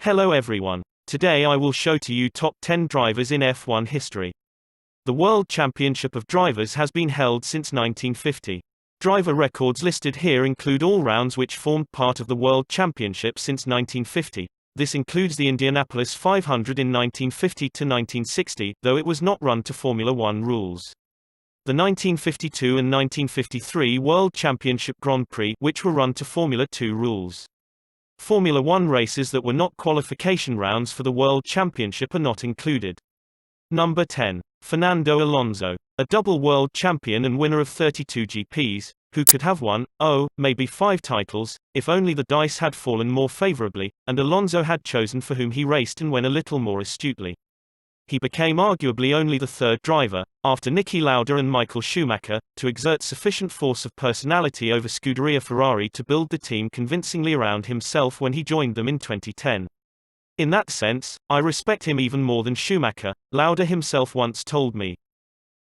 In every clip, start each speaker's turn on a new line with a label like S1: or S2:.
S1: Hello everyone. Today I will show to you top 10 drivers in F1 history. The World Championship of Drivers has been held since 1950. Driver records listed here include all rounds which formed part of the World Championship since 1950. This includes the Indianapolis 500 in 1950 to 1960, though it was not run to Formula One rules. The 1952 and 1953 World Championship Grand Prix, which were run to Formula 2 rules. Formula One races that were not qualification rounds for the World Championship are not included. Number 10. Fernando Alonso. A double world champion and winner of 32 GPs, who could have won, maybe 5 titles, if only the dice had fallen more favorably, and Alonso had chosen for whom he raced and when a little more astutely. He became arguably only the third driver, after Niki Lauda and Michael Schumacher, to exert sufficient force of personality over Scuderia Ferrari to build the team convincingly around himself when he joined them in 2010. In that sense, I respect him even more than Schumacher, Lauda himself once told me.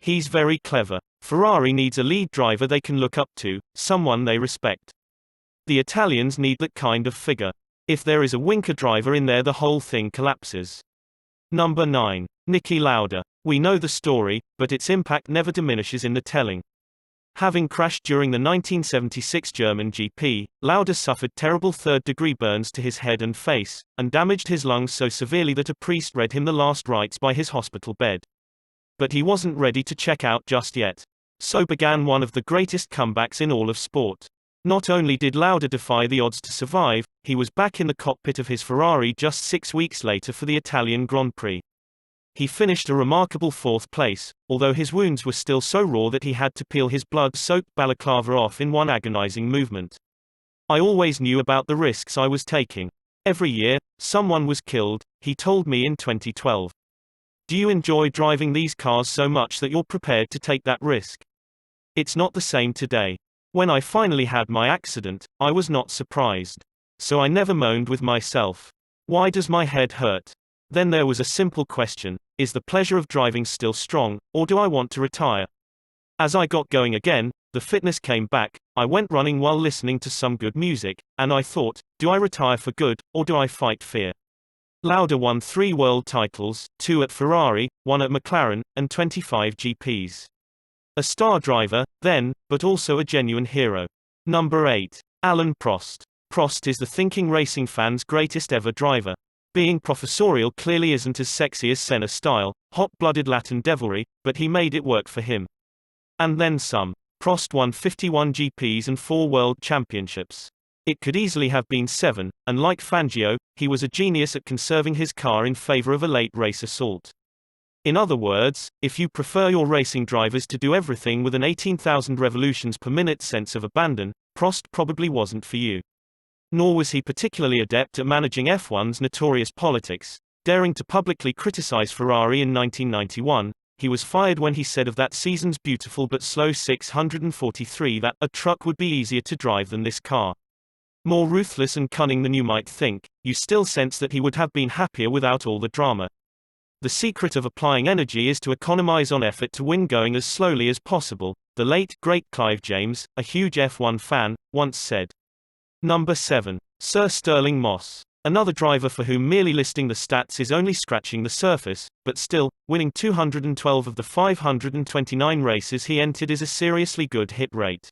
S1: He's very clever. Ferrari needs a lead driver they can look up to, someone they respect. The Italians need that kind of figure. If there is a winker driver in there, the whole thing collapses. Number 9. Niki Lauda. We know the story, but its impact never diminishes in the telling. Having crashed during the 1976 German GP, Lauda suffered terrible third-degree burns to his head and face, and damaged his lungs so severely that a priest read him the last rites by his hospital bed. But he wasn't ready to check out just yet. So began one of the greatest comebacks in all of sport. Not only did Lauda defy the odds to survive, he was back in the cockpit of his Ferrari just 6 weeks later for the Italian Grand Prix. He finished a remarkable 4th place, although his wounds were still so raw that he had to peel his blood-soaked balaclava off in one agonizing movement. I always knew about the risks I was taking. Every year, someone was killed, he told me in 2012. Do you enjoy driving these cars so much that you're prepared to take that risk? It's not the same today. When I finally had my accident, I was not surprised. So I never moaned with myself. Why does my head hurt? Then there was a simple question: is the pleasure of driving still strong, or do I want to retire? As I got going again, the fitness came back, I went running while listening to some good music, and I thought, do I retire for good, or do I fight fear? Lauda won 3 world titles, 2 at Ferrari, 1 at McLaren, and 25 GPs. A star driver, then, but also a genuine hero. Number 8. Alain Prost. Prost is the thinking racing fan's greatest ever driver. Being professorial clearly isn't as sexy as Senna style, hot-blooded Latin devilry, but he made it work for him. And then some. Prost won 51 GPs and 4 world championships. It could easily have been 7, and like Fangio, he was a genius at conserving his car in favor of a late race assault. In other words, if you prefer your racing drivers to do everything with an 18,000 revolutions per minute sense of abandon, Prost probably wasn't for you. Nor was he particularly adept at managing F1's notorious politics. Daring to publicly criticize Ferrari in 1991, he was fired when he said of that season's beautiful but slow 643 that a truck would be easier to drive than this car. More ruthless and cunning than you might think, you still sense that he would have been happier without all the drama. The secret of applying energy is to economize on effort to win going as slowly as possible, the late, great Clive James, a huge F1 fan, once said. Number 7. Sir Stirling Moss. Another driver for whom merely listing the stats is only scratching the surface, but still, winning 212 of the 529 races he entered is a seriously good hit rate.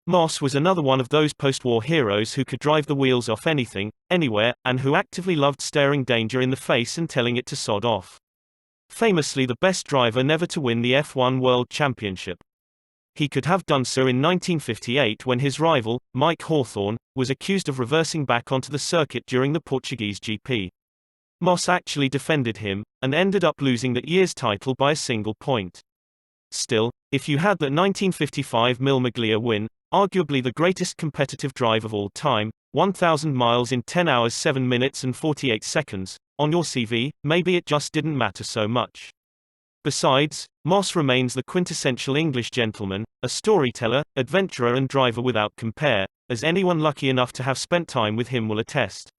S1: Moss was another one of those post-war heroes who could drive the wheels off anything, anywhere, and who actively loved staring danger in the face and telling it to sod off. Famously the best driver never to win the F1 World Championship. He could have done so in 1958 when his rival, Mike Hawthorne, was accused of reversing back onto the circuit during the Portuguese GP. Moss actually defended him, and ended up losing that year's title by a single point. Still, if you had that 1955 Mille Miglia win, arguably the greatest competitive drive of all time, 1,000 miles in 10 hours 7 minutes and 48 seconds, on your CV, maybe it just didn't matter so much. Besides, Moss remains the quintessential English gentleman, a storyteller, adventurer and driver without compare, as anyone lucky enough to have spent time with him will attest.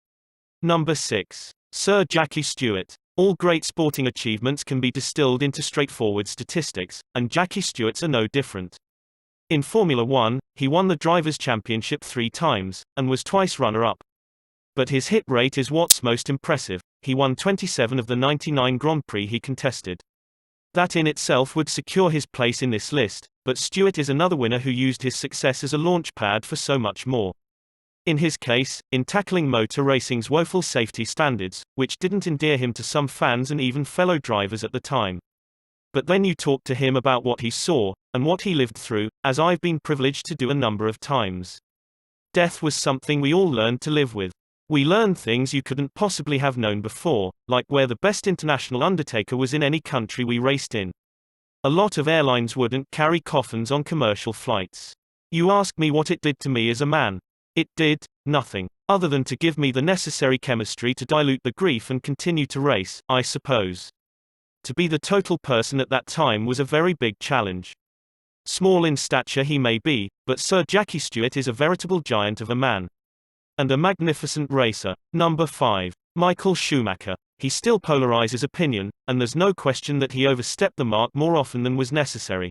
S1: Number 6. Sir Jackie Stewart. All great sporting achievements can be distilled into straightforward statistics, and Jackie Stewart's are no different. In Formula One, he won the Drivers' Championship 3 times, and was twice runner-up. But his hit rate is what's most impressive. He won 27 of the 99 Grand Prix he contested. That in itself would secure his place in this list, but Stewart is another winner who used his success as a launchpad for so much more. In his case, in tackling motor racing's woeful safety standards, which didn't endear him to some fans and even fellow drivers at the time. But then you talk to him about what he saw, and what he lived through, as I've been privileged to do a number of times. Death was something we all learned to live with. We learned things you couldn't possibly have known before, like where the best international undertaker was in any country we raced in. A lot of airlines wouldn't carry coffins on commercial flights. You ask me what it did to me as a man. It did nothing, other than to give me the necessary chemistry to dilute the grief and continue to race, I suppose. To be the total person at that time was a very big challenge. Small in stature he may be, but Sir Jackie Stewart is a veritable giant of a man. And a magnificent racer. Number 5. Michael Schumacher. He still polarizes opinion, and there's no question that he overstepped the mark more often than was necessary.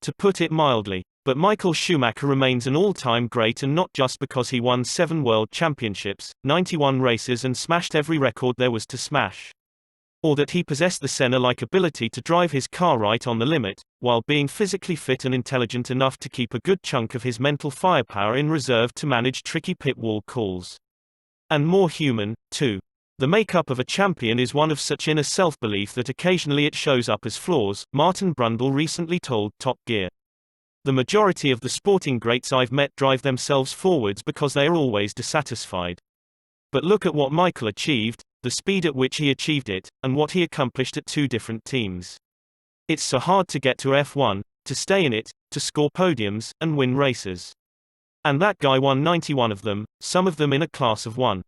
S1: To put it mildly. But Michael Schumacher remains an all-time great, and not just because he won 7 world championships, 91 races and smashed every record there was to smash. Or that he possessed the Senna-like ability to drive his car right on the limit, while being physically fit and intelligent enough to keep a good chunk of his mental firepower in reserve to manage tricky pit wall calls. And more human, too. The makeup of a champion is one of such inner self-belief that occasionally it shows up as flaws, Martin Brundle recently told Top Gear. The majority of the sporting greats I've met drive themselves forwards because they are always dissatisfied. But look at what Michael achieved, the speed at which he achieved it, and what he accomplished at 2 different teams. It's so hard to get to F1, to stay in it, to score podiums, and win races. And that guy won 91 of them, some of them in a class of 1.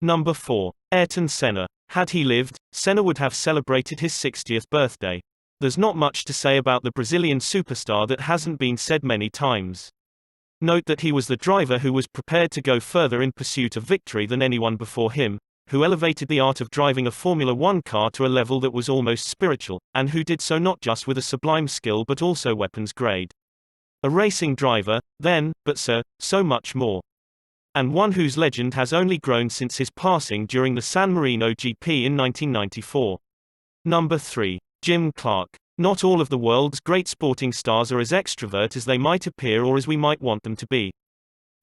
S1: Number 4. Ayrton Senna. Had he lived, Senna would have celebrated his 60th birthday. There's not much to say about the Brazilian superstar that hasn't been said many times. Note that he was the driver who was prepared to go further in pursuit of victory than anyone before him, who elevated the art of driving a Formula One car to a level that was almost spiritual, and who did so not just with a sublime skill but also weapons grade. A racing driver, then, but so much more. And one whose legend has only grown since his passing during the San Marino GP in 1994. Number 3. Jim Clark. Not all of the world's great sporting stars are as extrovert as they might appear or as we might want them to be.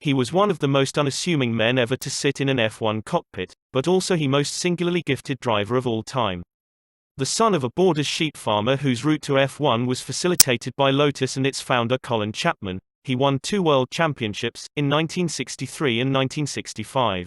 S1: He was one of the most unassuming men ever to sit in an F1 cockpit, but also the most singularly gifted driver of all time. The son of a Borders sheep farmer whose route to F1 was facilitated by Lotus and its founder Colin Chapman, he won 2 world championships, in 1963 and 1965.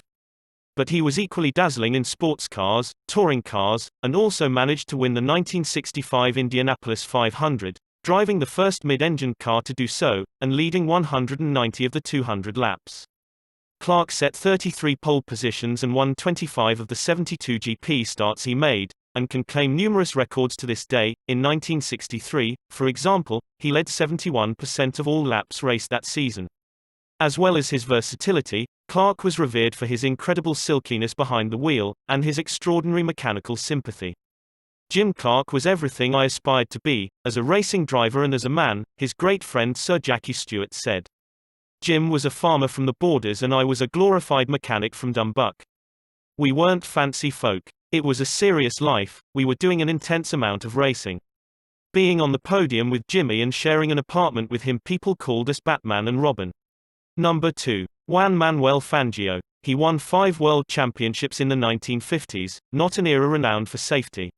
S1: But he was equally dazzling in sports cars, touring cars, and also managed to win the 1965 Indianapolis 500, driving the first mid-engine car to do so, and leading 190 of the 200 laps. Clark set 33 pole positions and won 25 of the 72 GP starts he made, and can claim numerous records to this day. In 1963, for example, he led 71% of all laps raced that season. As well as his versatility, Clark was revered for his incredible silkiness behind the wheel, and his extraordinary mechanical sympathy. Jim Clark was everything I aspired to be, as a racing driver and as a man, his great friend Sir Jackie Stewart said. Jim was a farmer from the Borders and I was a glorified mechanic from Dumbuck. We weren't fancy folk. It was a serious life, we were doing an intense amount of racing. Being on the podium with Jimmy and sharing an apartment with him, people called us Batman and Robin. Number 2. Juan Manuel Fangio. He won 5 world championships in the 1950s, not an era renowned for safety.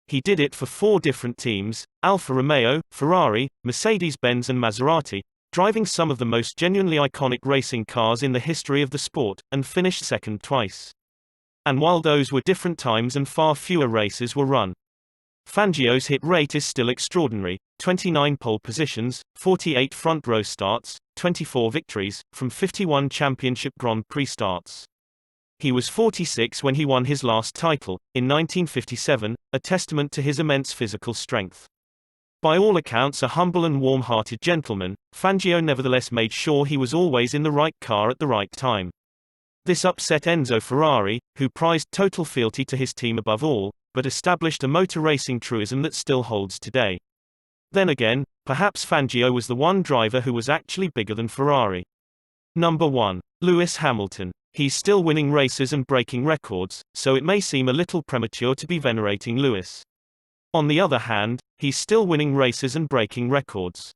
S1: He did it for 4 different teams, Alfa Romeo, Ferrari, Mercedes-Benz and Maserati, driving some of the most genuinely iconic racing cars in the history of the sport, and finished second twice. And while those were different times and far fewer races were run, Fangio's hit rate is still extraordinary: 29 pole positions, 48 front row starts, 24 victories, from 51 championship Grand Prix starts. He was 46 when he won his last title, in 1957, a testament to his immense physical strength. By all accounts a humble and warm-hearted gentleman, Fangio nevertheless made sure he was always in the right car at the right time. This upset Enzo Ferrari, who prized total fealty to his team above all, but established a motor racing truism that still holds today. Then again, perhaps Fangio was the one driver who was actually bigger than Ferrari. Number 1. Lewis Hamilton. He's still winning races and breaking records, so it may seem a little premature to be venerating Lewis. On the other hand, he's still winning races and breaking records.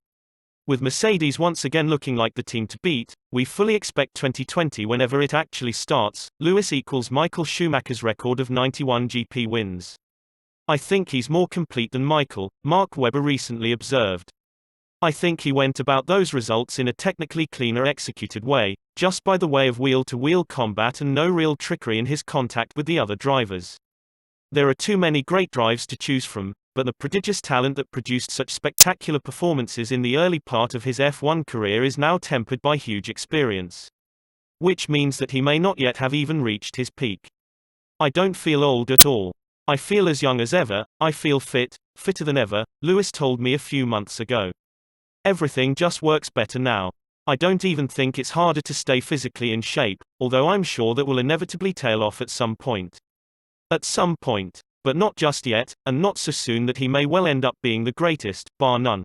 S1: With Mercedes once again looking like the team to beat, we fully expect 2020 whenever it actually starts, Lewis equals Michael Schumacher's record of 91 GP wins. I think he's more complete than Michael, Mark Webber recently observed. I think he went about those results in a technically cleaner executed way, just by the way of wheel-to-wheel combat and no real trickery in his contact with the other drivers. There are too many great drives to choose from, but the prodigious talent that produced such spectacular performances in the early part of his F1 career is now tempered by huge experience. Which means that he may not yet have even reached his peak. I don't feel old at all. I feel as young as ever, I feel fit, fitter than ever, Lewis told me a few months ago. Everything just works better now. I don't even think it's harder to stay physically in shape, although I'm sure that will inevitably tail off at some point. At some point. But not just yet, and not so soon that he may well end up being the greatest, bar none.